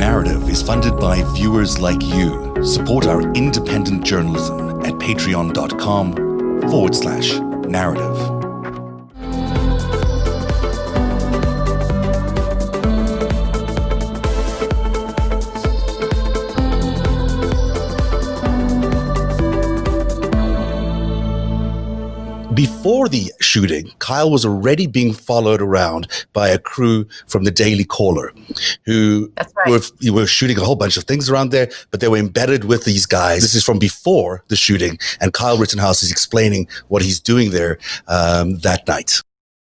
Narativ is funded by viewers like you. Support our independent journalism at patreon.com/narrative. Before the shooting, Kyle was already being followed around by a crew from the Daily Caller who were shooting a whole bunch of things around there, but they were embedded with these guys. This is from before the shooting, and Kyle Rittenhouse is explaining what he's doing there that night.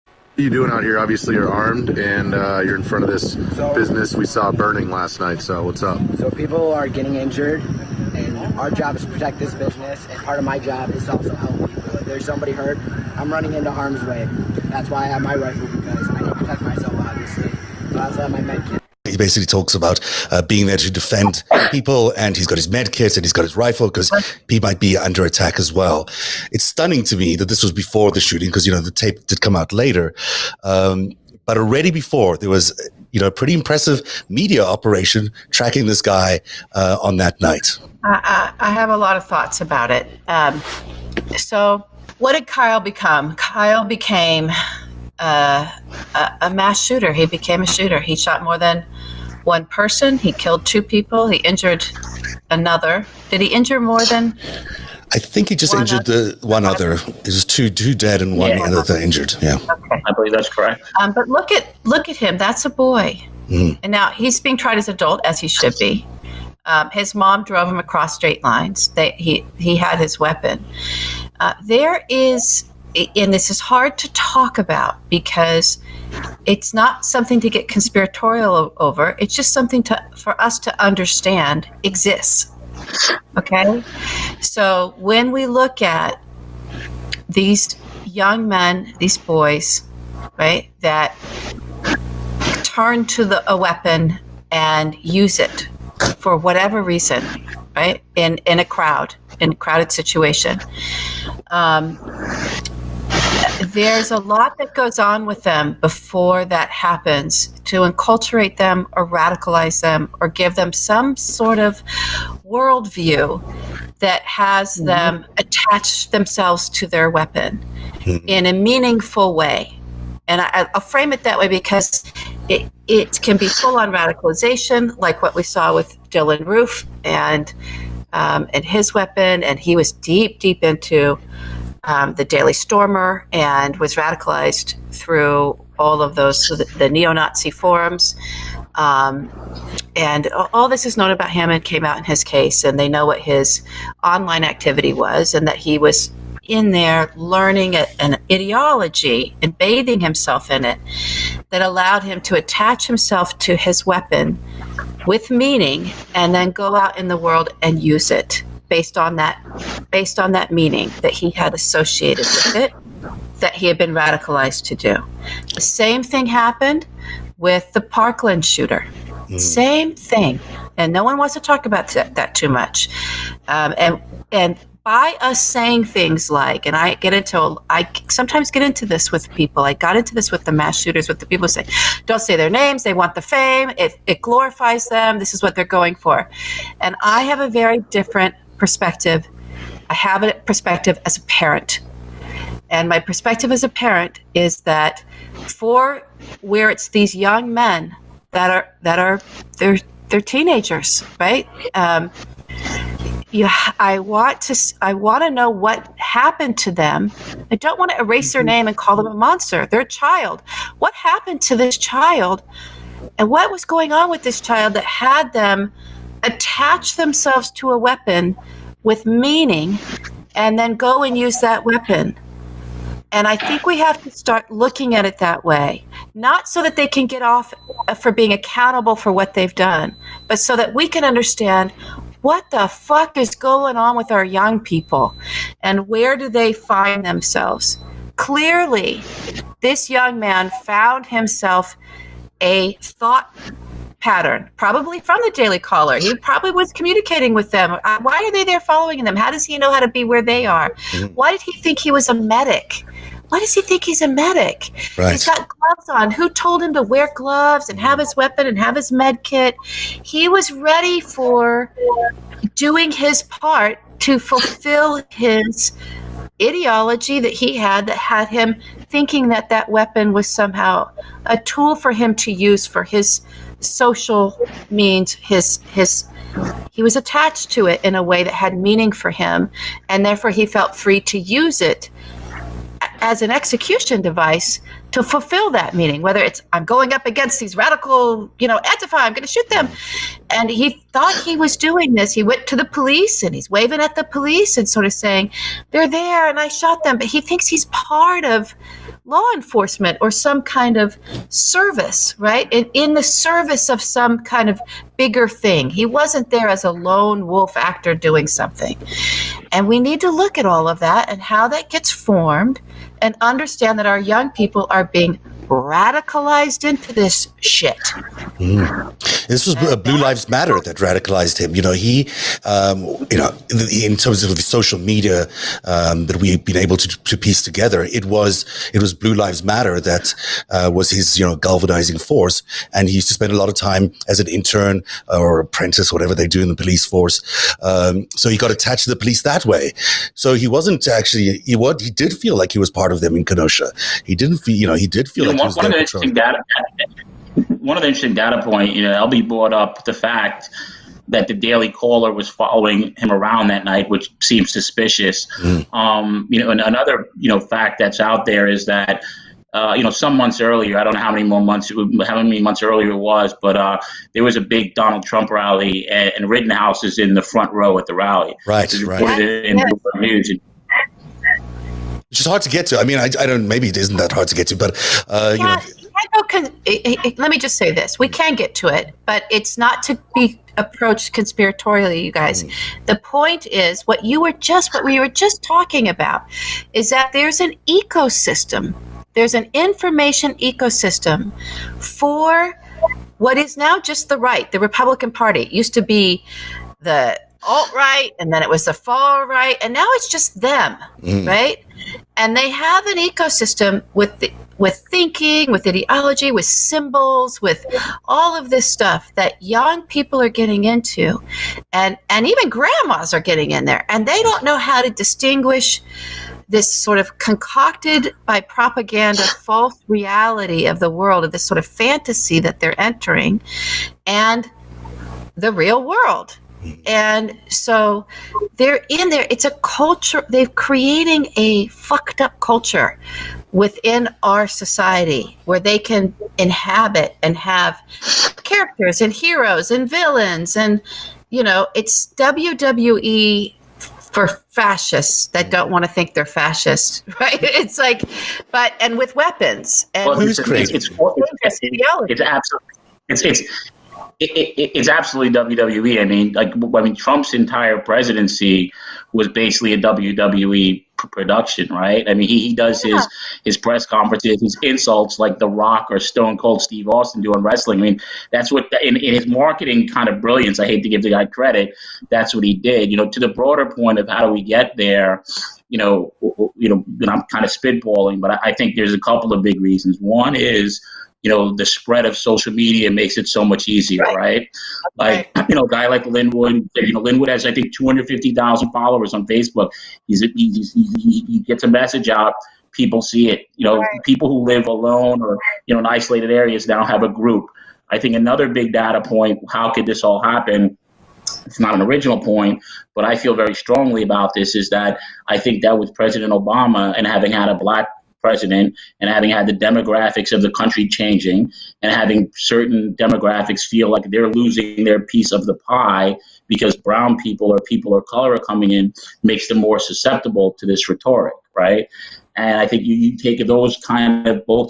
What are you doing out here? Obviously you're armed and you're in front of this business we saw burning last night, so what's up? So people are getting injured, and our job is to protect this business, and part of my job is to also help people. If there's somebody hurt, I'm running into harm's way. That's why I have my rifle, because I need to protect myself, obviously. But I also have my med kit. He basically talks about being there to defend people, and he's got his med kit and he's got his rifle because he might be under attack as well. It's stunning to me that this was before the shooting because, the tape did come out later. But already before, there was, a pretty impressive media operation tracking this guy on that night. I have a lot of thoughts about it. So what did Kyle become? Kyle became a mass shooter. He became a shooter. He shot more than one person. He killed two people. He injured another. Did he injure more than? I think he just injured one other. There's two dead and one other injured. Yeah, okay. I believe that's correct. But look at him. That's a boy, and now he's being tried as an adult, as he should be. His mom drove him across straight lines. He had his weapon. There is. And this is hard to talk about because it's not something to get conspiratorial over. It's just something for us to understand exists. Okay? So when we look at these young men, these boys, right, that turn to a weapon and use it for whatever reason, right, in a crowded situation, there's a lot that goes on with them before that happens to enculturate them or radicalize them or give them some sort of worldview that has them attach themselves to their weapon in a meaningful way. And I'll frame it that way because it can be full-on radicalization, like what we saw with Dylan Roof and his weapon, and he was deep into the Daily Stormer and was radicalized through all of those, the neo-Nazi forums. And all this is known about him and came out in his case, and they know what his online activity was and that he was in there learning an ideology and bathing himself in it that allowed him to attach himself to his weapon with meaning and then go out in the world and use it based on that meaning that he had associated with it, that he had been radicalized to do. The same thing happened with the Parkland shooter. Same thing. And no one wants to talk about that too much. And by us saying things like, and I sometimes get into this with people. I got into this with the mass shooters, with the people who say, don't say their names. They want the fame. It glorifies them. This is what they're going for. And I have a very different perspective. I have a perspective as a parent. And my perspective as a parent is that for where it's these young men that are they're teenagers, right? I want to know what happened to them. I don't want to erase their name and call them a monster. They're a child. What happened to this child, and what was going on with this child that had them attach themselves to a weapon with meaning and then go and use that weapon? And I think we have to start looking at it that way, not so that they can get off for being accountable for what they've done, but so that we can understand what the fuck is going on with our young people and where do they find themselves. Clearly, this young man found himself a thought pattern, probably from the Daily Caller. He probably was communicating with them. Why are they there following them? How does he know how to be where they are? Why did he think he was a medic? Why does he think he's a medic? Right. He's got gloves on. Who told him to wear gloves and have his weapon and have his med kit? He was ready for doing his part to fulfill his ideology that he had that had him thinking that that weapon was somehow a tool for him to use for his social means. He was attached to it in a way that had meaning for him, and therefore he felt free to use it as an execution device to fulfill that meaning, whether it's I'm going up against these radical, Antifa, I'm going to shoot them. And he thought he was doing this. He went to the police and he's waving at the police and sort of saying, they're there and I shot them. But he thinks he's part of law enforcement or some kind of service, right? In the service of some kind of bigger thing. He wasn't there as a lone wolf actor doing something. And we need to look at all of that and how that gets formed and understand that our young people are being radicalized into this shit. This was Blue Lives Matter that radicalized him. He, in terms of the social media that we've been able to piece together, it was Blue Lives Matter that was his, galvanizing force. And he used to spend a lot of time as an intern or apprentice, whatever they do in the police force. So he got attached to the police that way. So he wasn't actually, he did feel like he was part of them in Kenosha. He didn't feel, he did feel like he was one of the interesting data point, LB brought up the fact that the Daily Caller was following him around that night, which seems suspicious. And another, fact that's out there is that, some months earlier, I don't know how many months earlier it was, but there was a big Donald Trump rally, and Rittenhouse is in the front row at the rally. Right. In Bloomberg News. Which is hard to get to. I mean, I don't. Maybe it isn't that hard to get to, but let me just say this: we can get to it, but it's not to be approached conspiratorially, you guys. The point is what we were just talking about is that there's an ecosystem. There's an information ecosystem for what is now just the right, the Republican Party. It used to be the alt-right, and then it was the far right, and now it's just them, right? And they have an ecosystem with thinking, with ideology, with symbols, with all of this stuff that young people are getting into, and even grandmas are getting in there, and they don't know how to distinguish this sort of concocted by propaganda false reality of the world, of this sort of fantasy that they're entering, and the real world. And so they're in there. It's a culture. They're creating a fucked up culture within our society where they can inhabit and have characters and heroes and villains. And, it's WWE for fascists that don't want to think they're fascist, right? It's like, and with weapons. And who's creating? It's absolutely WWE. Trump's entire presidency was basically a WWE production, right? I mean, he does his press conferences, his insults like The Rock or Stone Cold Steve Austin doing wrestling. I mean, that's what in his marketing kind of brilliance. I hate to give the guy credit. That's what he did. To the broader point of how do we get there? I'm kind of spitballing, but I think there's a couple of big reasons. One is, the spread of social media makes it so much easier, right? Like, a guy like Linwood, Linwood has, I think, 250,000 followers on Facebook. He gets a message out, people see it. People who live alone or, in isolated areas now have a group. I think another big data point, how could this all happen? It's not an original point, but I feel very strongly about this, is that I think that with President Obama and having had a black president and having had the demographics of the country changing and having certain demographics feel like they're losing their piece of the pie because brown people or people of color are coming in, makes them more susceptible to this rhetoric, right? And I think you take both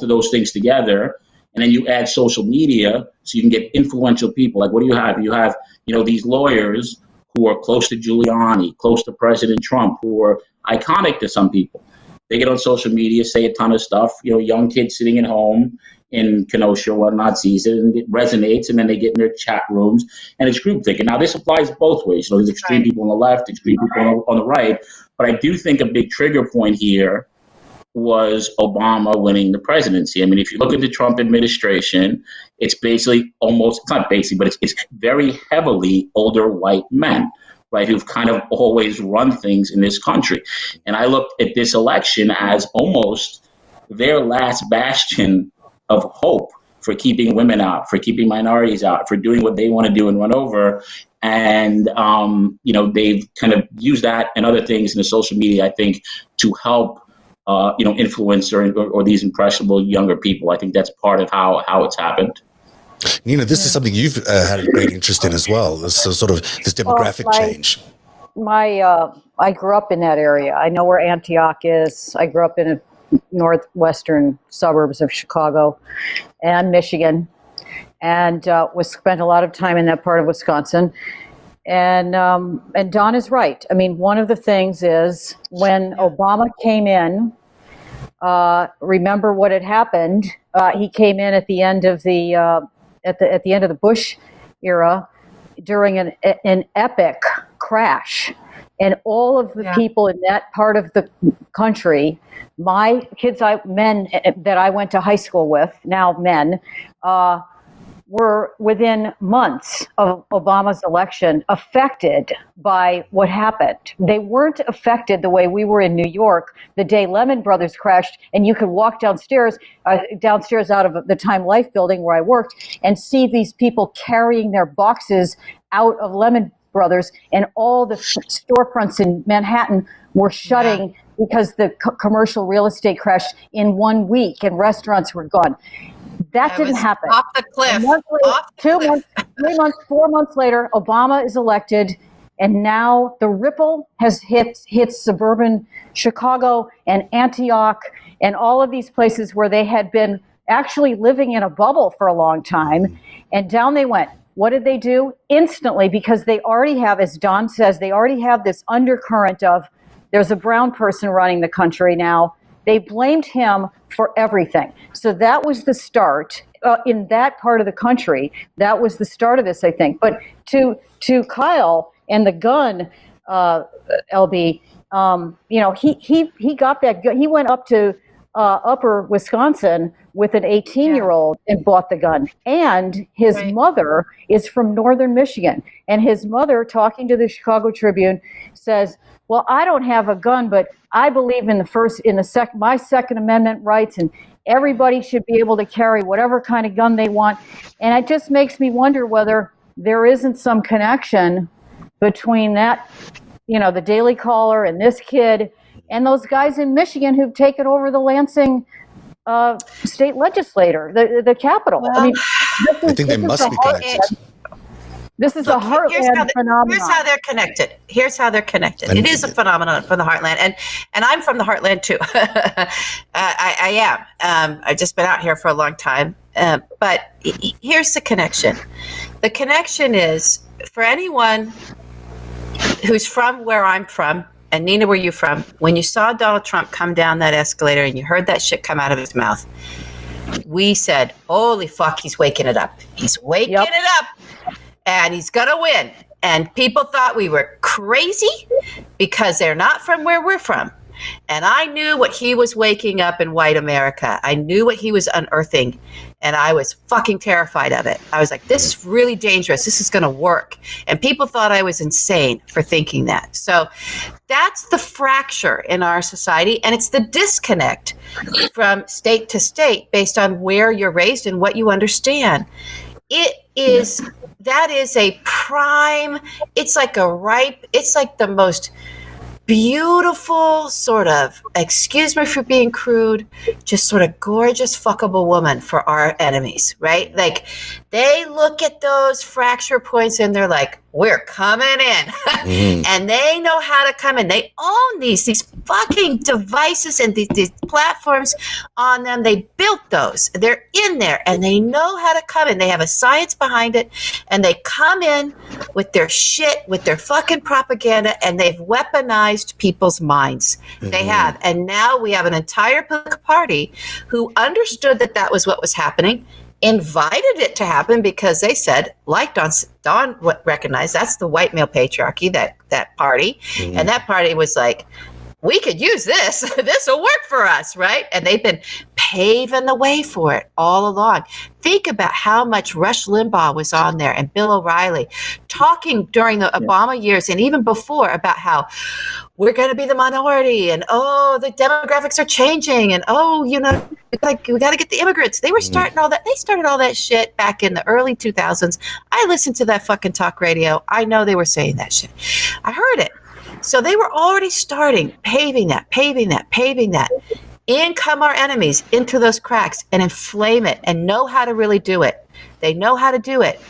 of those things together, and then you add social media so you can get influential people. Like, what do you have? You have, these lawyers who are close to Giuliani, close to President Trump, who are iconic to some people. They get on social media, say a ton of stuff. Young kids sitting at home in Kenosha, whatnot, sees it, and it resonates, and then they get in their chat rooms, and it's group thinking. Now, this applies both ways. There's extreme people on the left, extreme people on the right. But I do think a big trigger point here was Obama winning the presidency. I mean, if you look at the Trump administration, it's basically almost, it's not basically, but it's very heavily older white men, right, who've kind of always run things in this country. And I looked at this election as almost their last bastion of hope for keeping women out, for keeping minorities out, for doing what they want to do and run over. And, they've kind of used that and other things in the social media, I think, to help influence or these impressionable younger people. I think that's part of how it's happened. Nina, this is something you've had a great interest in as well. This sort of this demographic change. I grew up in that area. I know where Antioch is. I grew up in a northwestern suburbs of Chicago and Michigan, and spent a lot of time in that part of Wisconsin. And Don is right. I mean, one of the things is when Obama came in, remember what had happened. He came in at the end of the at the end of the Bush era during an epic crash, and all of the people in that part of the country, my kids, men that I went to high school with, now men, were within months of Obama's election affected by what happened. They weren't affected the way we were in New York the day Lehman Brothers crashed, and you could walk downstairs out of the Time Life building where I worked and see these people carrying their boxes out of Lehman Brothers, and all the storefronts in Manhattan were shutting because the commercial real estate crashed in 1 week and restaurants were gone. That didn't happen. Off the cliff. Months, 3 months, 4 months later, Obama is elected, and now the ripple has hit suburban Chicago and Antioch and all of these places where they had been actually living in a bubble for a long time, and down they went. What did they do? Instantly, because they already have, as Don says, they already have this undercurrent of there's a brown person running the country now. They blamed him for everything. So that was the start in that part of the country. That was the start of this, I think. But to Kyle and the gun, LB, he got that gun. He went up to Upper Wisconsin with an 18-year-old and bought the gun. And his mother is from Northern Michigan. And his mother, talking to the Chicago Tribune, says, well, I don't have a gun, but I believe in my Second Amendment rights, and everybody should be able to carry whatever kind of gun they want. And it just makes me wonder whether there isn't some connection between that, the Daily Caller and this kid and those guys in Michigan who've taken over the Lansing state legislature, the Capitol. Well, I mean, I think they must be connected. This is a heartland phenomenon. Here's how they're connected. It is a phenomenon from the heartland, and I'm from the heartland too. I am. I've just been out here for a long time. But here's the connection. The connection is for anyone who's from where I'm from, and Nina, where you from? When you saw Donald Trump come down that escalator and you heard that shit come out of his mouth, we said, "Holy fuck, he's waking it up. He's waking it up." And he's going to win. And people thought we were crazy because they're not from where we're from. And I knew what he was waking up in white America. I knew what he was unearthing. And I was fucking terrified of it. I was like, this is really dangerous. This is going to work. And people thought I was insane for thinking that. So that's the fracture in our society. And it's the disconnect from state to state based on where you're raised and what you understand. That is a prime, it's like the most beautiful sort of, excuse me for being crude, just sort of gorgeous fuckable woman for our enemies, right? Like they look at those fracture points and they're like, we're coming in. And they know how to come in. They own these fucking devices and these platforms on them. They built those. They're in there and they know how to come in. They have a science behind it and they come in with their shit, with their fucking propaganda, and they've weaponized people's minds. They have. And now we have an entire political party who understood that was what was happening, invited it to happen because they said, like Don recognized, that's the white male patriarchy, that party. And that party was like, we could use this. This will work for us, right? And they've been paving the way for it all along. Think about how much Rush Limbaugh was on there and Bill O'Reilly talking during the Obama years and even before about how we're going to be the minority and, the demographics are changing and, like we got to get the immigrants. They were starting all that. They started all that shit back in the early 2000s. I listened to that fucking talk radio. I know they were saying that shit. I heard it. So they were already starting, paving that. In come our enemies into those cracks and inflame it and know how to really do it. They know how to do it.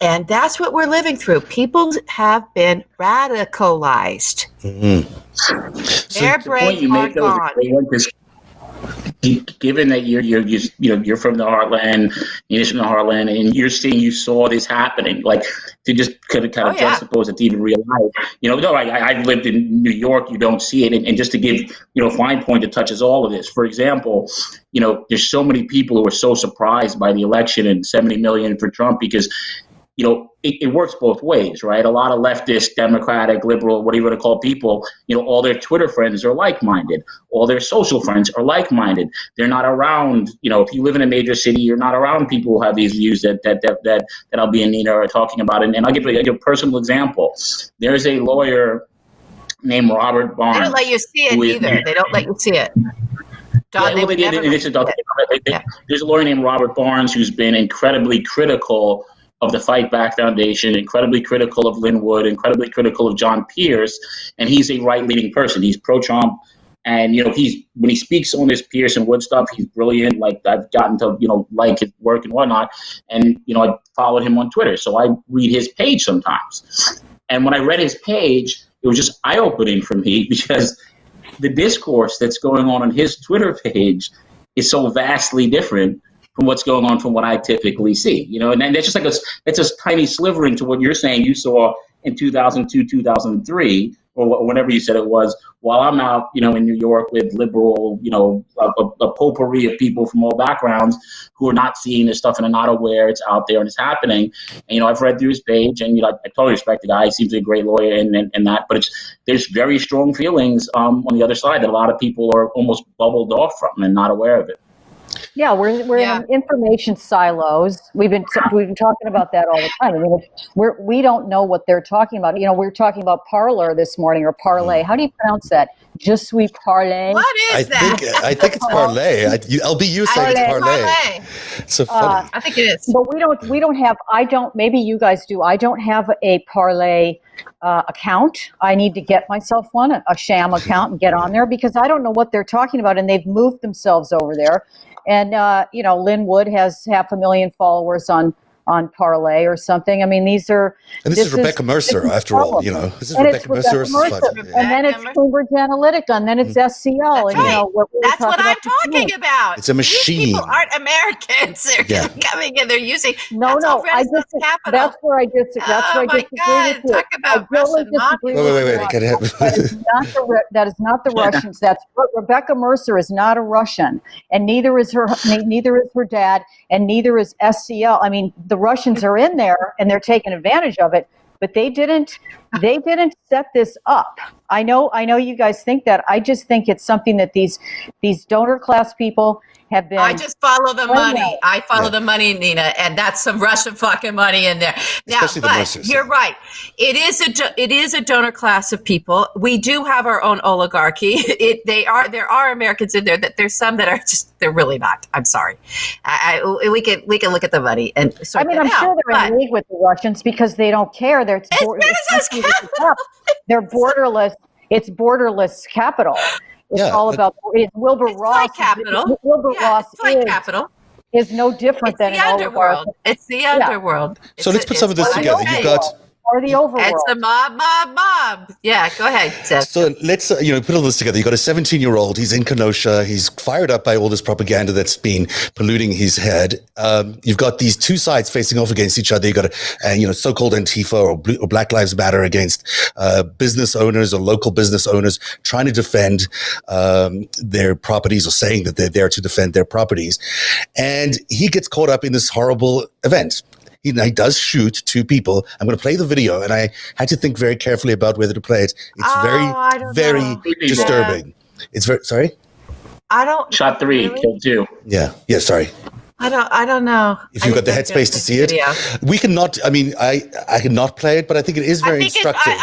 And that's what we're living through. People have been radicalized. Their brains are gone. Given that you're from the heartland, you're from the heartland, and you're saying you saw this happening, like to just kind of juxtapose it to even real life. I've lived in New York. You don't see it, and just to give a fine point that touches all of this. For example, there's so many people who are so surprised by the election and 70 million for Trump because. It works both ways, right? A lot of leftist, Democratic, liberal, whatever you want to call people, all their Twitter friends are like-minded. All their social friends are like-minded. They're not around, if you live in a major city, you're not around people who have these views that Albie and Nina are talking about. And I'll give you a personal example. There's a lawyer named Robert Barnes. They don't let you see it either. They don't let you see it. There's a lawyer named Robert Barnes who's been incredibly critical of the Fight Back Foundation, incredibly critical of Lynn Wood, incredibly critical of John Pierce, and he's a right-leaning person. He's pro-Trump, and when he speaks on this Pierce and Wood stuff, he's brilliant. Like I've gotten to like his work and whatnot, and I followed him on Twitter, so I read his page sometimes. And when I read his page, it was just eye-opening for me because the discourse that's going on his Twitter page is so vastly different from what's going on from what I typically see, and then that's just like it's a tiny sliver into what you're saying you saw in 2002, 2003, or whenever you said it was, while I'm out, in New York with liberal, a potpourri of people from all backgrounds who are not seeing this stuff and are not aware it's out there and it's happening. And, I've read through his page and, I totally respect the guy. He seems like a great lawyer and that, but there's very strong feelings on the other side that a lot of people are almost bubbled off from and not aware of it. Yeah, we're in information silos. We've been talking about that all the time. I mean, we don't know what they're talking about. We were talking about parlor this morning or parlay. How do you pronounce that? Je suis parlay. What is that? I think it's parlay. LBU saying it's parlay. So funny. I think it is. But we don't have. Maybe you guys do. I don't have a parlay account. I need to get myself one, a sham account, and get on there because I don't know what they're talking about, and they've moved themselves over there. And Lynn Wood has 500,000 followers on Parlay or something. I mean, this is Rebecca Mercer, after all. This is Rebecca Mercer. And then it's Cambridge Analytica, and then it's SCL. That's what I'm talking about. It's a machine. These people aren't Americans. They're coming and they're using. No. That's where I disagree. Oh my God! Talk about Russian mafia. Wait. That is not the Russians. That's Rebecca Mercer is not a Russian, and neither is her dad, and neither is SCL. I mean, the Russians are in there and they're taking advantage of it, but they didn't set this up. I know you guys think that. I just think it's something that these donor class people have been. I just follow the money. I follow the money, Nina, and that's some Russian fucking money in there. Now, but you're right. It is a donor class of people. We do have our own oligarchy. There are Americans in there. That there's some that are just they're really not. I'm sorry. We can look at the money and sort I'm sure they're in league with the Russians because they don't care. They're borderless. It's borderless capital. It's all about Wilbur Ross. Capital. Wilbur Ross capital is no different than the underworld. It's the underworld. So let's put some of this together. You've got. Or the overworld. It's the mob. Yeah, go ahead, Seth. So let's put all this together. You've got a 17-year-old. He's in Kenosha. He's fired up by all this propaganda that's been polluting his head. You've got these two sides facing off against each other. You've got so-called Antifa or Black Lives Matter against business owners or local business owners trying to defend their properties or saying that they're there to defend their properties. And he gets caught up in this horrible event. he does shoot two people. I'm going to play the video, and I had to think very carefully about whether to play it. It's very disturbing. It's very sorry. I don't. Shot 3, really? killed 2. Yeah. Sorry. I don't know. If you've got the headspace to see it, we cannot. I mean, I cannot play it, but I think it is very instructive.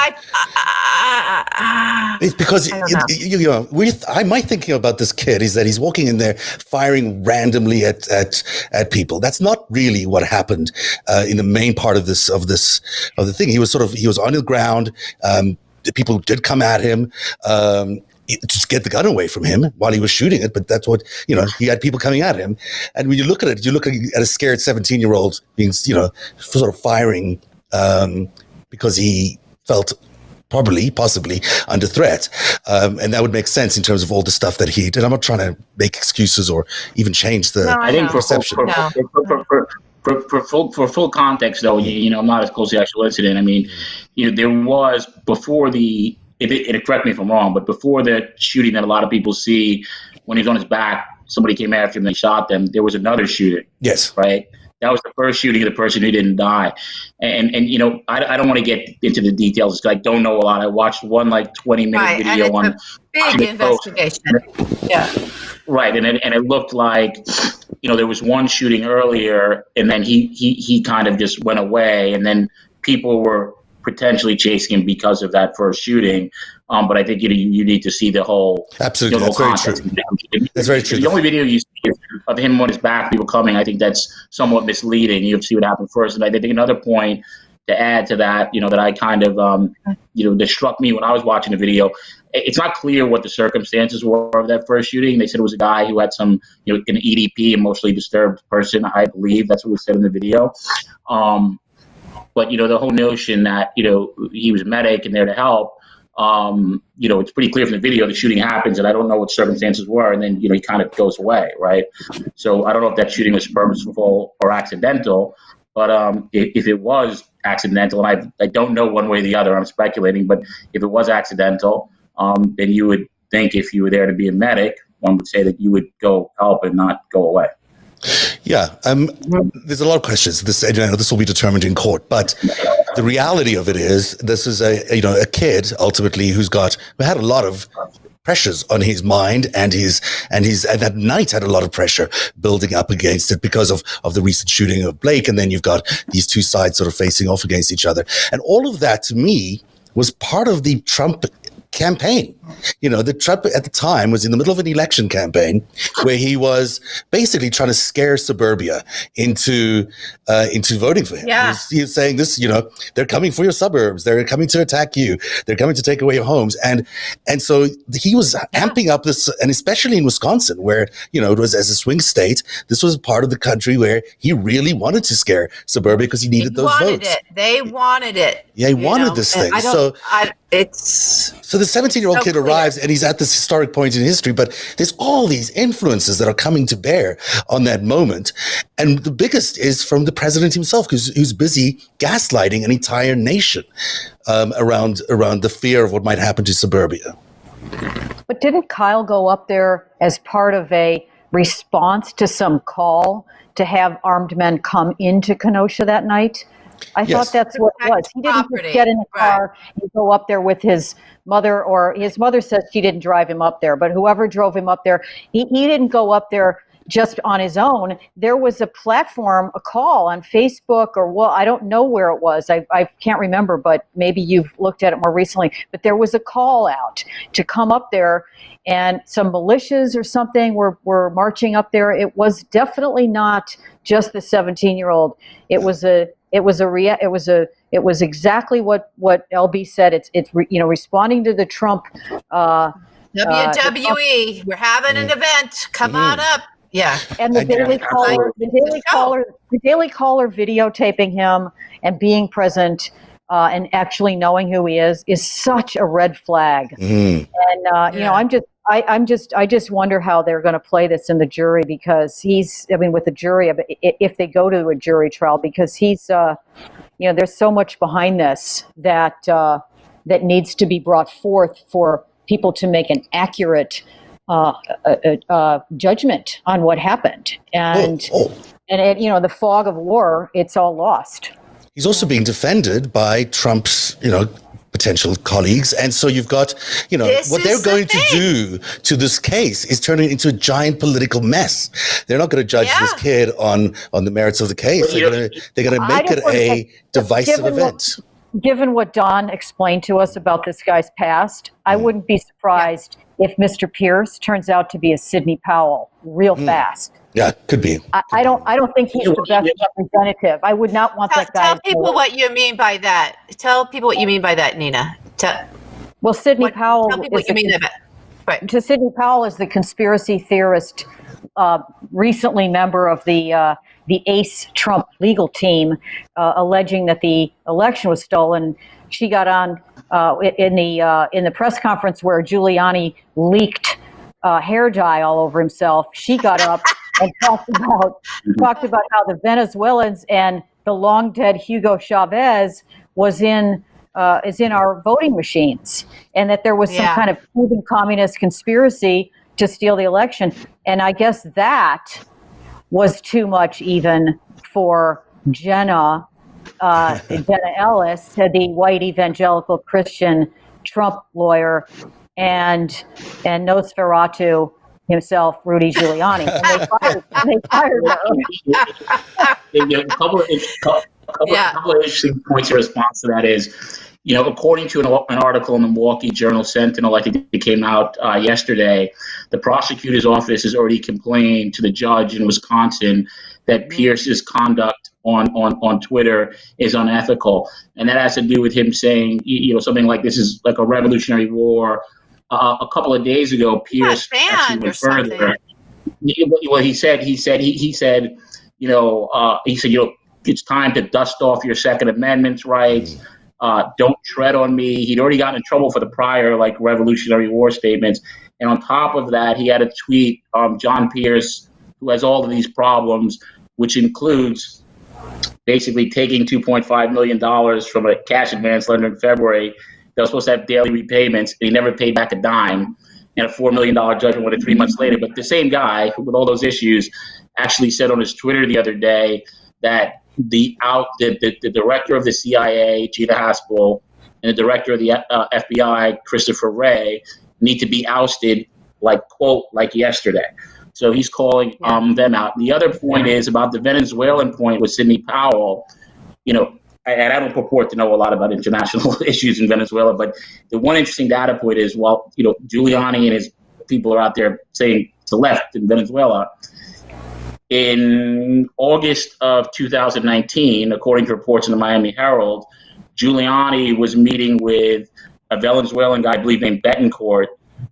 It's because my thinking about this kid is that he's walking in there firing randomly at people. That's not really what happened in the main part of the thing. He was on the ground. People did come at him. Just get the gun away from him while he was shooting it. But that's what, he had people coming at him. And when you look at it, you look at a scared 17-year-old being, sort of firing because he felt possibly under threat. And that would make sense in terms of all the stuff that he did. I'm not trying to make excuses or even change the perception. For full context, though, I'm not as close to the actual incident. I mean, there was before the, correct me if I'm wrong, but before the shooting that a lot of people see, when he was on his back, somebody came after him, they shot them. There was another shooting. Yes. Right. That was the first shooting of the person who didn't die. And I don't want to get into the details. I don't know a lot. I watched one 20-minute video on a big investigation. Yeah. Right. And it looked like, there was one shooting earlier, and then he kind of just went away, and then people were potentially chasing him because of that first shooting. But I think you need to see the whole absolutely. That's very true. That's very true. The only video you see of him on his back, people coming, I think that's somewhat misleading. You have to see what happened first. And I think another point to add to that, that I kind of, that struck me when I was watching the video. It's not clear what the circumstances were of that first shooting. They said it was a guy who had some, an EDP, emotionally disturbed person, I believe. That's what was said in the video. But, the whole notion that, he was a medic and there to help, it's pretty clear from the video the shooting happens, and I don't know what circumstances were, and then, he kind of goes away, right? So I don't know if that shooting was purposeful or accidental, but if it was accidental, and I don't know one way or the other, I'm speculating, but if it was accidental, then you would think if you were there to be a medic, one would say that you would go help and not go away. Yeah, there's a lot of questions. This will be determined in court, but the reality of it is, this is a kid ultimately who had a lot of pressures on his mind, and that night had a lot of pressure building up against it because of the recent shooting of Blake, and then you've got these two sides sort of facing off against each other, and all of that to me was part of the Trump campaign. The Trump at the time was in the middle of an election campaign where he was basically trying to scare suburbia into voting for him. Yeah. He was saying this, they're coming for your suburbs. They're coming to attack you. They're coming to take away your homes. And so he was amping up this, and especially in Wisconsin, where, it was as a swing state, this was part of the country where he really wanted to scare suburbia because he needed those votes. They wanted it. Yeah, he wanted this thing. So the 17-year-old kid arrives, and he's at this historic point in history, but there's all these influences that are coming to bear on that moment. And the biggest is from the president himself, who's busy gaslighting an entire nation around the fear of what might happen to suburbia. But didn't Kyle go up there as part of a response to some call to have armed men come into Kenosha that night? I thought that's what it was. He didn't just get in a car and go up there with his mother, or his mother says she didn't drive him up there, but whoever drove him up there, he didn't go up there just on his own. There was a platform, a call on Facebook, I don't know where it was. I can't remember, but maybe you've looked at it more recently. But there was a call out to come up there, and some militias or something were marching up there. It was definitely not just the 17-year-old. It was exactly what LB said. It's responding to the Trump WWE. We're having an event. Come on up. Yeah. And the Daily Caller videotaping him and being present and actually knowing who he is such a red flag. And I just wonder how they're going to play this in the jury, because with the jury, if they go to a jury trial, because he's, there's so much behind this that needs to be brought forth for people to make an accurate judgment on what happened. And And the fog of war, it's all lost. He's also being defended by Trump's, potential colleagues. And so you've got, what they're going to do to this case is turn it into a giant political mess. They're not going to judge this kid on the merits of the case. They're going to make it a divisive event. Given what Don explained to us about this guy's past, I wouldn't be surprised if Mr. Pierce turns out to be a Sidney Powell real fast. Yeah, could be. I don't think he's the best representative. I would not want that guy. Tell people what you mean by that. Tell people what you mean by that, Nina. Sidney Powell. Tell people what you mean by that. Right. To Sidney Powell is the conspiracy theorist, recently member of the Ace Trump legal team, alleging that the election was stolen. She got on in the press conference where Giuliani leaked hair dye all over himself. She got up and talked about how the Venezuelans and the long dead Hugo Chavez is in our voting machines, and that there was some kind of Cuban communist conspiracy to steal the election. And I guess that was too much even for Jenna Ellis, the white evangelical Christian Trump lawyer, and Nosferatu himself, Rudy Giuliani. And they fired her. A couple of interesting points in response to that is, according to an article in the Milwaukee Journal Sentinel, I think it came out yesterday, the prosecutor's office has already complained to the judge in Wisconsin that Pierce's conduct on Twitter is unethical. And that has to do with him saying, something like this is like a revolutionary war. A couple of days ago, Pierce actually went further. Well, he said, it's time to dust off your Second Amendment rights. Don't tread on me. He'd already gotten in trouble for the prior Revolutionary War statements. And on top of that, he had a tweet, John Pierce, who has all of these problems, which includes basically taking $2.5 million from a cash advance lender in February. They were supposed to have daily repayments, and he never paid back a dime, and a $4 million judgment went in 3 months later. But the same guy with all those issues actually said on his Twitter the other day that the director of the CIA, Gina Haspel, and the director of the FBI, Christopher Wray, need to be ousted like yesterday. So he's calling them out. And the other point is about the Venezuelan point with Sidney Powell. And I don't purport to know a lot about international issues in Venezuela, but the one interesting data point is, Giuliani and his people are out there saying it's the left in Venezuela. In August of 2019, according to reports in the Miami Herald, Giuliani was meeting with a Venezuelan guy, I believe, named Betancourt,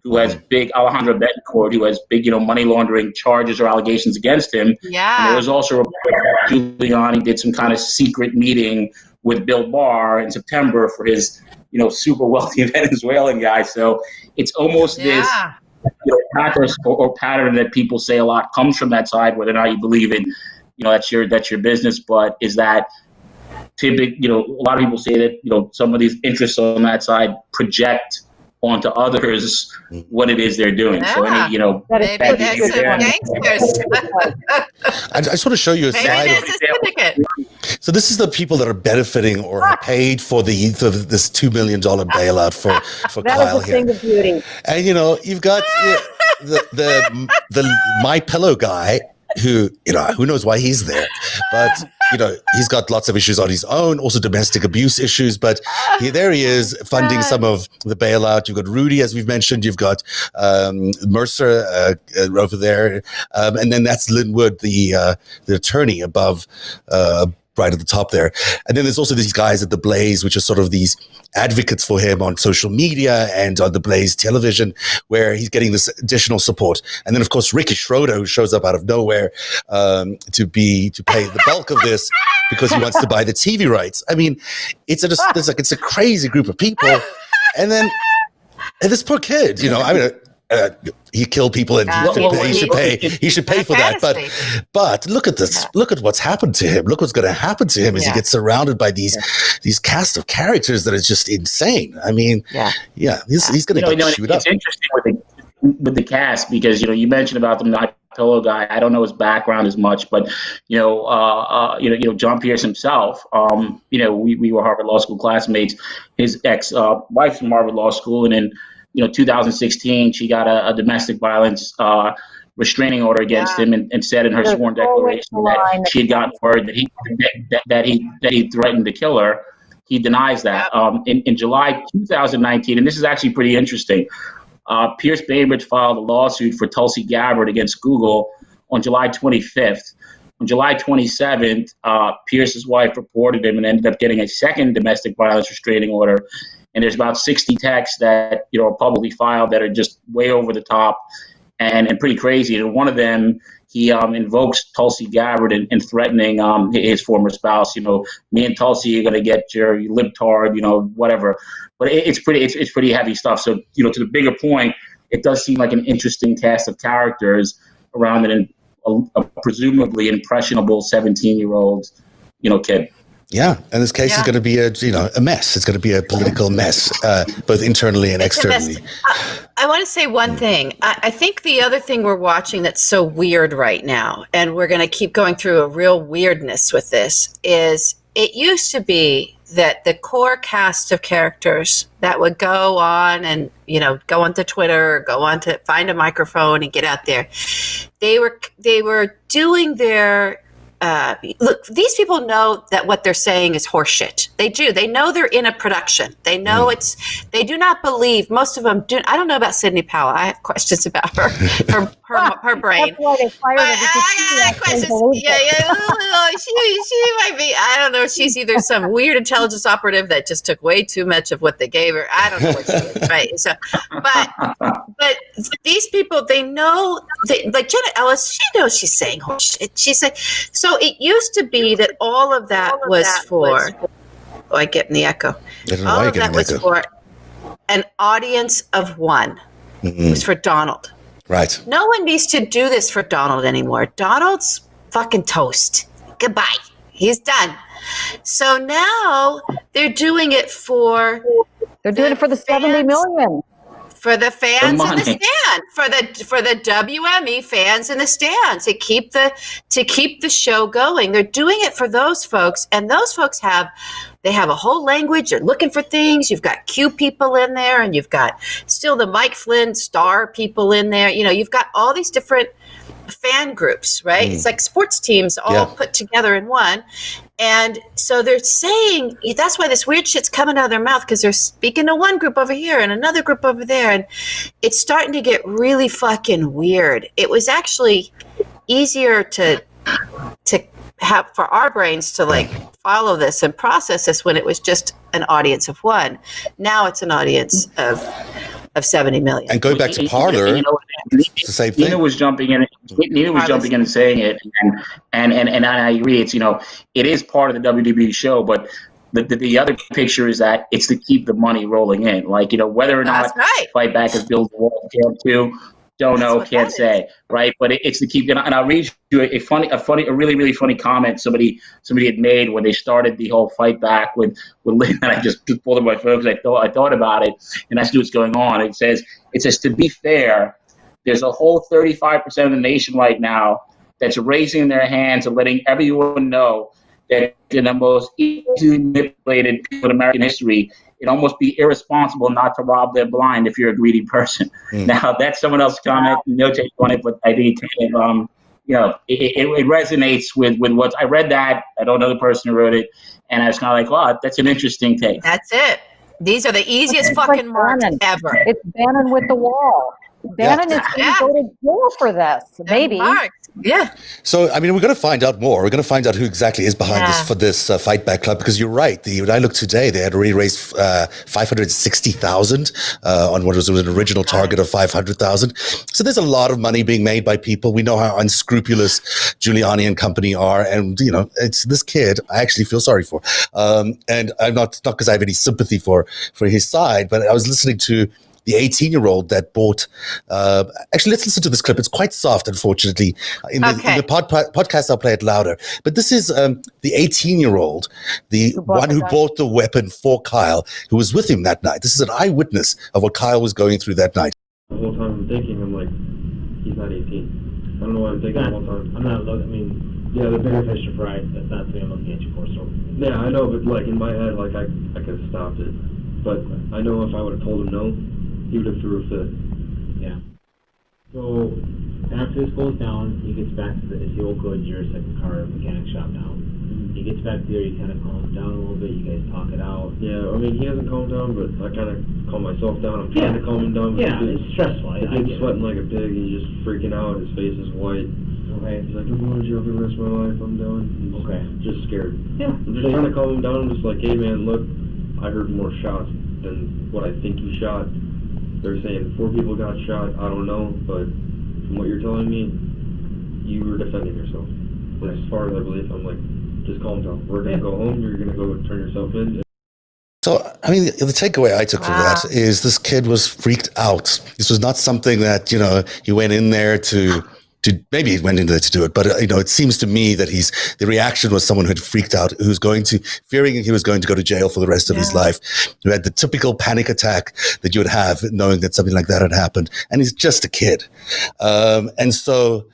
Alejandro Betancourt, who has big, money laundering charges or allegations against him. Yeah. And there was also a report that Giuliani did some kind of secret meeting with Bill Barr in September for his, super wealthy Venezuelan guy. So it's almost this pattern that people say a lot comes from that side, whether or not you believe it, that's your business. But is that typically, a lot of people say that, some of these interests on that side project onto others what it is they're doing. So maybe that's some gangsters. I just want to show you a slide. So this is the people that are benefiting or are paid for this $2 million bailout for Kyle here. Thing of beauty. And you've got the My Pillow guy who knows why he's there, but he's got lots of issues on his own, also domestic abuse issues, but there he is funding some of the bailout. You've got Rudy, as we've mentioned, you've got Mercer over there, and then that's Linwood, the attorney above, right at the top there. And then there's also these guys at The Blaze, which are sort of these advocates for him on social media and on The Blaze television, where he's getting this additional support. And then, of course, Ricky Schroeder, who shows up out of nowhere to pay the bulk of this because he wants to buy the TV rights. I mean, it's a crazy group of people. And then this poor kid, he killed people and he should pay for that. But look at this. Look at what's happened to him. Look what's going to happen to him as he gets surrounded by these cast of characters that is just insane. I mean, he's going to get chewed up. It's interesting with the cast, because you mentioned about the My Pillow guy. I don't know his background as much, but John Pierce himself. We were Harvard Law School classmates. His ex wife from Harvard Law School, and in 2016 she got a domestic violence restraining order against him, and said in her sworn declaration that she had gotten word that he threatened to kill her. He denies that. In July 2019, and this is actually pretty interesting, Pierce Bainbridge filed a lawsuit for Tulsi Gabbard against Google on July 25th. On July 27th, Pierce's wife reported him and ended up getting a second domestic violence restraining order. And there's about 60 texts that are publicly filed that are just way over the top and pretty crazy. And one of them, he invokes Tulsi Gabbard in threatening his former spouse. Me and Tulsi are going to get your libtard, whatever. But it's pretty heavy stuff. So to the bigger point, it does seem like an interesting cast of characters around a presumably impressionable 17-year-old kid. Yeah, and this case is going to be a mess. It's going to be a political mess, both internally and externally. I want to say one thing. I think the other thing we're watching that's so weird right now, and we're going to keep going through a real weirdness with this, is it used to be that the core cast of characters that would go on and go onto Twitter, go on to find a microphone and get out there, they were doing their look, these people know that what they're saying is horseshit. They do. They know they're in a production. They know they do not believe, most of them do. I don't know about Sidney Powell. I have questions about her brain. That's why they fired her. I got questions. Yeah. She might be, I don't know. She's either some weird intelligence operative that just took way too much of what they gave her. I don't know what she is, right? So, but these people, they know, like Jenna Ellis, she knows she's saying horseshit. She's like, so it used to be that all of that was for, I get in the echo. All of that was for an audience of one. It was for Donald. Right. No one needs to do this for Donald anymore. Donald's fucking toast. Goodbye. He's done. So now they're doing it for... They're doing it for the 70 million. For the fans in the stand, for the WME fans in the stands, to keep the show going. They're doing it for those folks, and those folks have a whole language. They're looking for things. You've got Q people in there, and you've got still the Mike Flynn star people in there. You've got all these different fan groups, right? It's like sports teams all put together in one. And so they're saying, that's why this weird shit's coming out of their mouth, because they're speaking to one group over here and another group over there. And it's starting to get really fucking weird. It was actually easier to have for our brains to follow this and process this when it was just an audience of one. Now it's an audience of 70 million. And going back to Parler, it's the same thing. Nina was jumping in and saying it, and I agree. It's it is part of the WWE show, but the other picture is that it's to keep the money rolling in. Whether or not Fight Back is built the wall too, don't know, can't say, right? But it's to keep it. And I'll read you a really, really funny comment somebody had made when they started the whole Fight Back with Lynn. And I just pulled up my phone because I thought about it, and I see what's going on. It says, to be fair, there's a whole 35% of the nation right now that's raising their hands and letting everyone know that in the most easily manipulated people in American history, it'd almost be irresponsible not to rob their blind if you're a greedy person. Now, that's someone else's comment, no take on it, but I think it resonates with what I read. That I don't know the person who wrote it, and I was kind of like, wow, that's an interesting take. That's it. These are the easiest fucking marks ever. It's Bannon with the wall. Bannon is going to go to jail for this, maybe. Yeah. So, I mean, we're going to find out more. We're going to find out who exactly is behind this Fight Back Club, because you're right. When I looked today, they had already raised $560,000 on what was an original target of $500,000. So there's a lot of money being made by people. We know how unscrupulous Giuliani and company are, and it's this kid I actually feel sorry for. And I'm not because I have any sympathy for his side, but I was listening to the 18-year-old that bought. Actually, let's listen to this clip. It's quite soft, unfortunately. In the podcast, I'll play it louder. But this is the 18-year-old, the one who bought the weapon for Kyle, who was with him that night. This is an eyewitness of what Kyle was going through that night. The whole time I'm thinking, He's not 18. I don't know why I'm thinking the whole time. I'm not looking. I mean, yeah, the bigger fish are fried. That's not something I'm looking at you for. So yeah, I know, but like in my head, like I could have stopped it. But I know if I would have told him no, he would have threw a fit. yeah. So after this goes down, he gets back to the old Goodyear second car mechanic shop now. He gets back there, he kind of calms down a little bit, you guys talk it out. Yeah, I mean, he hasn't calmed down, but I kind of calm myself down. I'm trying to calm him down. Yeah, it's stressful. The kid's sweating like a pig. He's just freaking out. His face is white. Okay. He's like, I'm going to jail for the rest of my life. I'm done. He's Okay. just scared. Yeah. I'm just trying to calm him down. I'm just like, hey, man, look, I heard more shots than what I think you shot. They're saying 4 people got shot. I don't know, but from what you're telling me, you were defending yourself. But as far as I believe, I'm like, just calm down. We're going to go home. You're going to go turn yourself in. So, I mean, the takeaway I took from that is this kid was freaked out. This was not something that, you know, he went in there to maybe he went in there to do it, but, you know, it seems to me that the reaction was someone who had freaked out, fearing he was going to go to jail for the rest of his life, who had the typical panic attack that you would have knowing that something like that had happened. And he's just a kid. And so,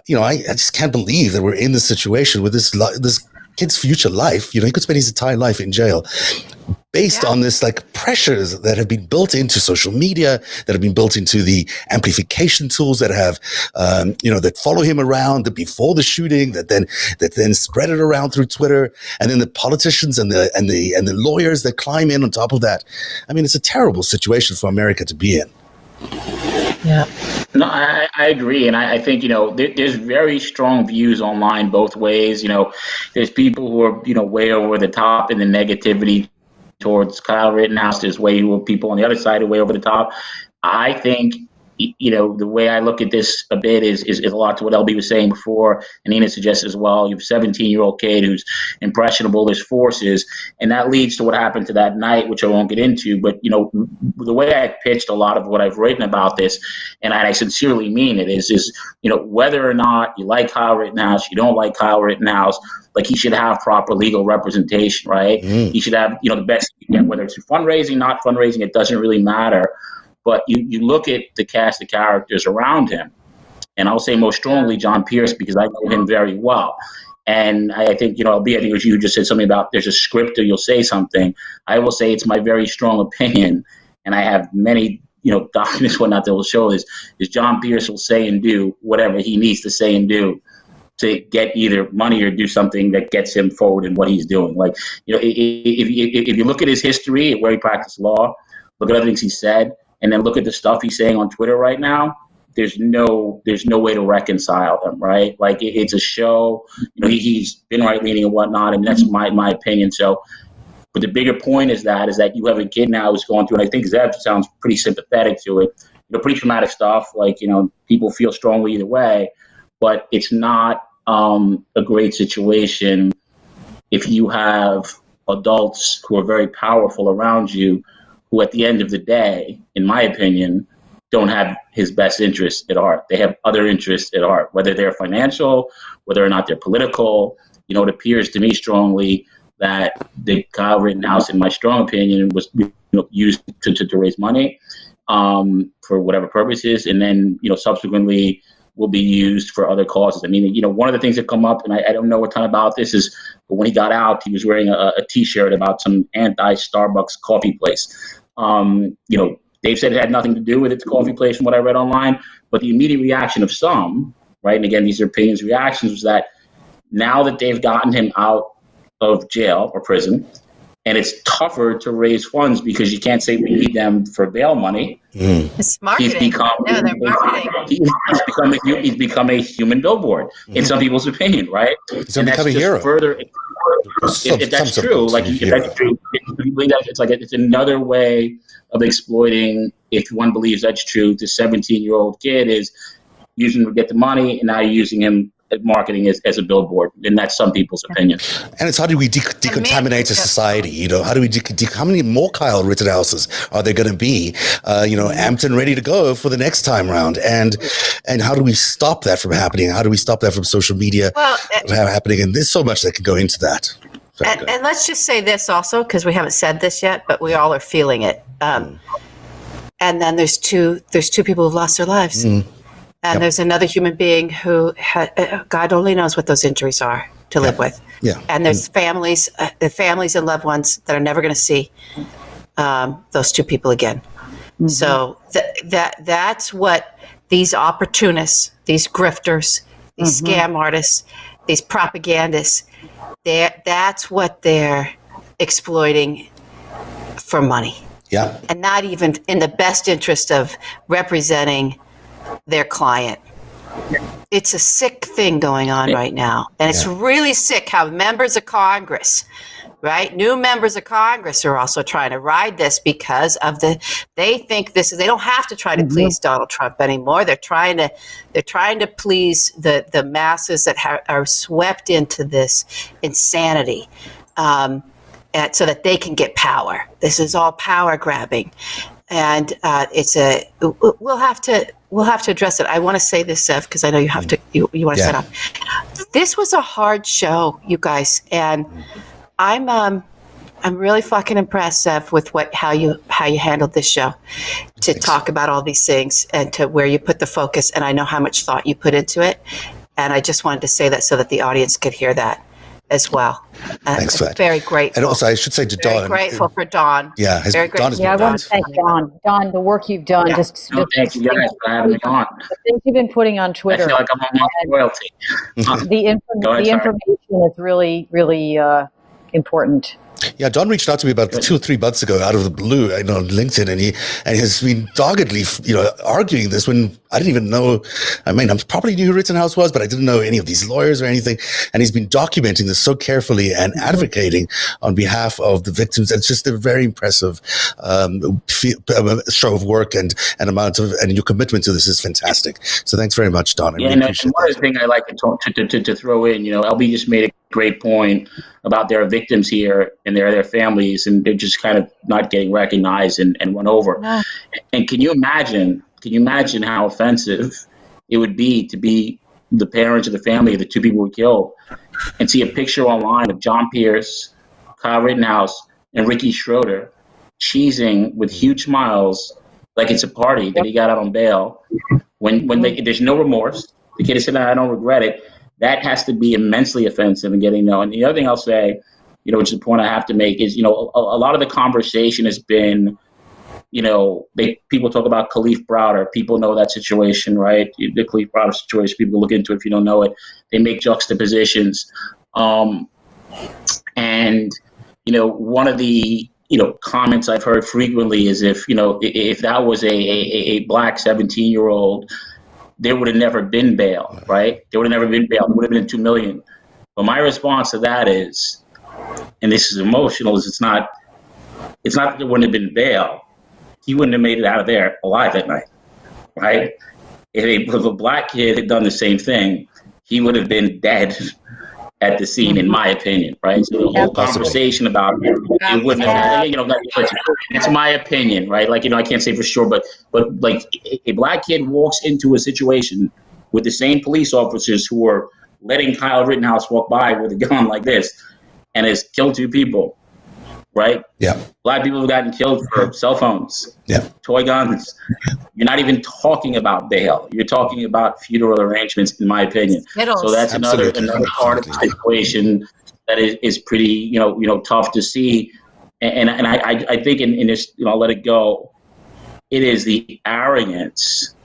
you know, I just can't believe that we're in this situation with this kid's future life. You know, he could spend his entire life in jail based on this like pressures that have been built into social media, that have been built into the amplification tools that have, you know, that follow him around before the shooting, that then spread it around through Twitter, and then the politicians and the lawyers that climb in on top of that. I mean, it's a terrible situation for America to be in. Yeah. No, I agree. And I think, you know, there's very strong views online both ways. You know, there's people who are, you know, way over the top in the negativity towards Kyle Rittenhouse. There's people on the other side are way over the top. I think, you know, the way I look at this a bit is a lot to what LB was saying before, and Nina suggested as well. You have a 17-year-old kid who's impressionable, there's forces, and that leads to what happened to that night, which I won't get into. But, you know, the way I pitched a lot of what I've written about this, and I sincerely mean it, is you know, whether or not you like Kyle Rittenhouse, you don't like Kyle Rittenhouse, like he should have proper legal representation, right? He should have, you know, the best you can, whether it's fundraising, not fundraising, it doesn't really matter. But you look at the cast of characters around him, and I'll say most strongly John Pierce, because I know him very well. And I think, you know, I think it was you just said something about there's a script or you'll say something. I will say it's my very strong opinion, and I have many, you know, documents, whatnot, that will show this, is John Pierce will say and do whatever he needs to say and do to get either money or do something that gets him forward in what he's doing. Like, you know, if you look at his history, where he practiced law, look at other things he said, and then look at the stuff he's saying on Twitter right now, there's no way to reconcile them, right? Like, it's a show. You know, he's been right-leaning and whatnot, and that's my opinion. So, but the bigger point is that you have a kid now who's going through, and I think Zev sounds pretty sympathetic to it, you know, pretty traumatic stuff. Like, you know, people feel strongly either way, but it's not a great situation if you have adults who are very powerful around you, who at the end of the day, in my opinion, don't have his best interests at heart. They have other interests at heart, whether they're financial, whether or not they're political. You know, it appears to me strongly that the Kyle Rittenhouse, in my strong opinion, was, you know, used to raise money for whatever purposes, and then, you know, subsequently will be used for other causes. I mean, you know, one of the things that come up, and I don't know a ton about this, is when he got out, he was wearing a T-shirt about some anti-Starbucks coffee place. You know, Dave said it had nothing to do with its coffee place from what I read online, but the immediate reaction of some, right, and again, these are opinions, reactions, was that now that they've gotten him out of jail or prison, and it's tougher to raise funds because you can't say we need them for bail money. It's marketing. He's become a human billboard in some people's opinion, right? He's become a hero. Further, if that's true, like if that's true, it's another way of exploiting. If one believes that's true, the 17-year-old kid is using him to get the money, and now you're using him at marketing as a billboard, and that's some people's opinion. And it's how do we decontaminate a society? You know, how do we how many more Kyle Rittenhouses are there going to be? You know, amped and ready to go for the next time round, and how do we stop that from happening? How do we stop that from social media happening? And there's so much that can go into that. And let's just say this also, because we haven't said this yet, but we all are feeling it. And then there's two people who've lost their lives. And there's another human being who God only knows what those injuries are to live with. Yeah. And there's families and loved ones that are never going to see those two people again. Mm-hmm. So that's what these opportunists, these grifters, these scam artists, these propagandists, that's what they're exploiting for money. Yeah. And not even in the best interest of representing their client. It's a sick thing going on right now. And it's really sick how members of Congress, right? New members of Congress are also trying to ride this because of they think they don't have to try to please Donald Trump anymore. They're trying to please the masses that are swept into this insanity. So that they can get power. This is all power grabbing, and we'll have to address it. I want to say this, Zev, because I know you have to. You want to set up. This was a hard show, you guys, and I'm really fucking impressed, Zev, with how you handled this show to talk about all these things and to where you put the focus. And I know how much thought you put into it, and I just wanted to say that so that the audience could hear that as well. Thanks for that. Very grateful. And also, I should say to Don. Very grateful for Don. Yeah, very grateful. I want to thank Don. Don, the work you've done. Thank you guys for having me on. The things you've been putting on Twitter. I feel like I'm on royalty. The information is really, really important. Yeah, Don reached out to me about 2 or 3 months ago out of the blue, on LinkedIn, and he has been doggedly, arguing this when I didn't even know. I mean, I probably knew who Rittenhouse was, but I didn't know any of these lawyers or anything. And he's been documenting this so carefully and advocating on behalf of the victims. It's just a very impressive show of work and your commitment to this is fantastic. So thanks very much, Don. And one other thing I like to throw in, LB just made a great point about there are victims here and there are their families, and they're just kind of not getting recognized and run over. No. And can you imagine how offensive it would be to be the parents of the family of the 2 people who were killed and see a picture online of John Pierce, Kyle Rittenhouse, and Ricky Schroeder cheesing with huge smiles like it's a party that he got out on bail when there's no remorse. The kid is saying, I don't regret it. That has to be immensely offensive and getting known. And the other thing I'll say, which is the point I have to make is, a lot of the conversation has been, people talk about Khalif Browder. People know that situation, right? The Khalif Browder situation, people look into it if you don't know it. They make juxtapositions. And, one of the, comments I've heard frequently is if that was a black 17-year-old, there would have never been bail, right? There would have never been bail. There would have been $2 million. But my response to that is, and this is emotional, is it's not that there wouldn't have been bail. He wouldn't have made it out of there alive that night, right? If a black kid had done the same thing, he would have been dead at the scene, in my opinion, right? So the whole conversation about it wouldn't have, it's my opinion, right? Like, I can't say for sure, but like a black kid walks into a situation with the same police officers who are letting Kyle Rittenhouse walk by with a gun like this and has killed 2 people, right? Yeah. Black people have gotten killed for cell phones, toy guns. You're not even talking about bail. You're talking about funeral arrangements, in my opinion. So that's another part of the equation that is pretty, tough to see. And I think in this, I'll let it go. It is the arrogance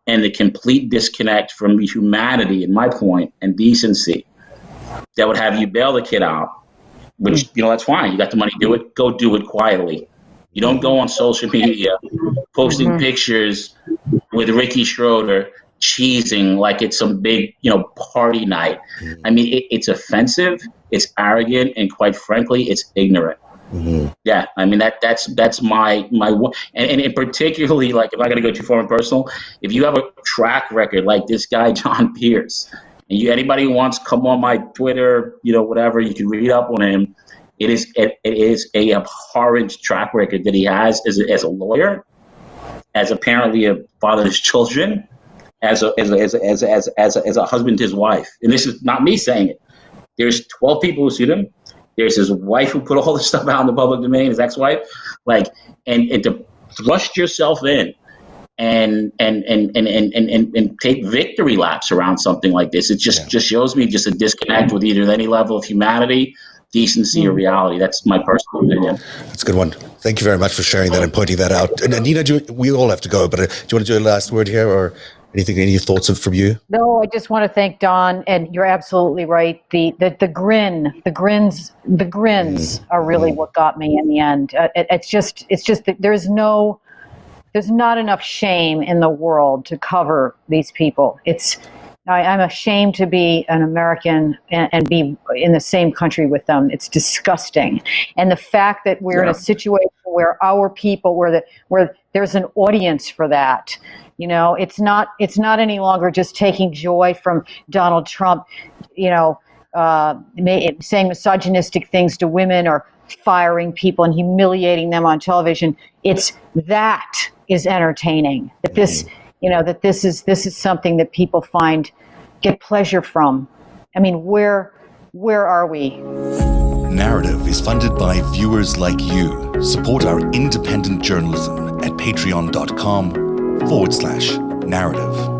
and the complete disconnect from humanity, in my point, and decency that would have you bail the kid out. Which, that's fine. You got the money, do it. Go do it quietly. You don't go on social media posting pictures with Ricky Schroeder cheesing like it's some big, party night. I mean, it's offensive, it's arrogant, and quite frankly, it's ignorant. Yeah, I mean, that's my and particularly, like, if I'm going to go too far and personal, if you have a track record like this guy, John Pierce, and anybody who wants to come on my Twitter, whatever, you can read up on him. It is a abhorrent track record that he has as a lawyer, as apparently a father of his children, as a husband to his wife. And this is not me saying it. There's 12 people who sued him. There's his wife who put all this stuff out in the public domain, his ex-wife. And to thrust yourself in and take victory laps around something like this. It just shows me just a disconnect with either any level of humanity, decency, or reality. That's my personal opinion. That's a good one. Thank you very much for sharing that and pointing that out. And Nina, we all have to go, but do you want to do a last word here, or any thoughts from you? No, I just want to thank Don, and you're absolutely right. The grins are really what got me in the end. It's just that there's not enough shame in the world to cover these people. I'm ashamed to be an American and be in the same country with them. It's disgusting. And the fact that we're in a situation where our people, where there's an audience for that, it's not any longer just taking joy from Donald Trump, saying misogynistic things to women or firing people and humiliating them on television. That is entertaining. That this is something that people get pleasure from. I mean, where are we? Narativ is funded by viewers like you. Support our independent journalism at patreon.com/narrative.